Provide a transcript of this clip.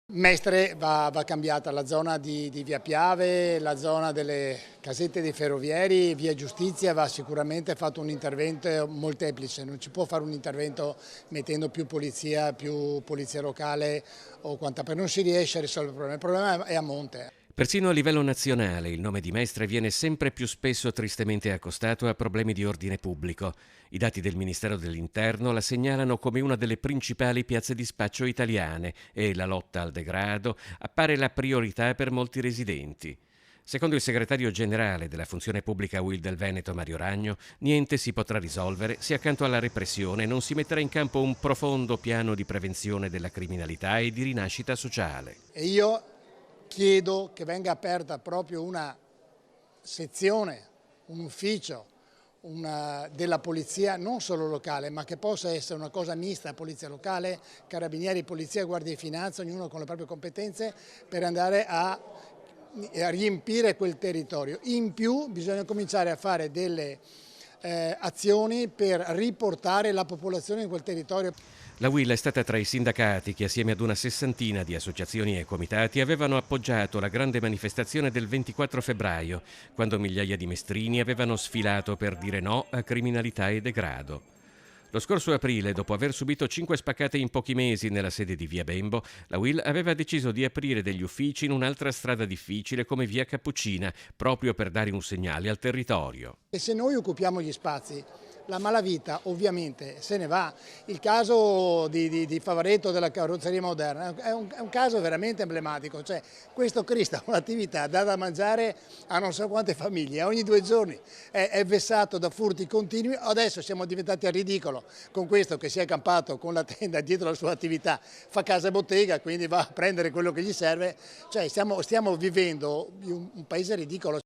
Mestre va cambiata, la zona di Via Piave, la zona delle casette dei ferrovieri, Via Giustizia va sicuramente fatto un intervento molteplice, non ci può fare un intervento mettendo più polizia locale o quant'altro, non si riesce a risolvere il problema è a monte. Persino a livello nazionale il nome di Mestre viene sempre più spesso tristemente accostato a problemi di ordine pubblico. I dati del Ministero dell'Interno la segnalano come una delle principali piazze di spaccio italiane e la lotta al degrado appare la priorità per molti residenti. Secondo il segretario generale della Funzione Pubblica UIL del Veneto, Mario Ragno, niente si potrà risolvere se accanto alla repressione non si metterà in campo un profondo piano di prevenzione della criminalità e di rinascita sociale. E io chiedo che venga aperta proprio una sezione, un ufficio della polizia, non solo locale, ma che possa essere una cosa mista, polizia locale, carabinieri, polizia, guardia di finanza, ognuno con le proprie competenze, per andare a riempire quel territorio. In più bisogna cominciare a fare delle azioni per riportare la popolazione in quel territorio. La UIL è stata tra i sindacati che assieme ad una sessantina di associazioni e comitati avevano appoggiato la grande manifestazione del 24 febbraio, quando migliaia di mestrini avevano sfilato per dire no a criminalità e degrado. Lo scorso aprile, dopo aver subito 5 spaccate in pochi mesi nella sede di Via Bembo, la UIL aveva deciso di aprire degli uffici in un'altra strada difficile come Via Cappuccina, proprio per dare un segnale al territorio. E se noi occupiamo gli spazi, la malavita ovviamente se ne va. Il caso di Favaretto della carrozzeria moderna è un caso veramente emblematico, cioè questo Cristo ha un'attività, dà da mangiare a non so quante famiglie, ogni 2 giorni è vessato da furti continui, adesso siamo diventati a ridicolo con questo che si è accampato con la tenda dietro la sua attività, fa casa e bottega, quindi va a prendere quello che gli serve, cioè stiamo vivendo un paese ridicolo.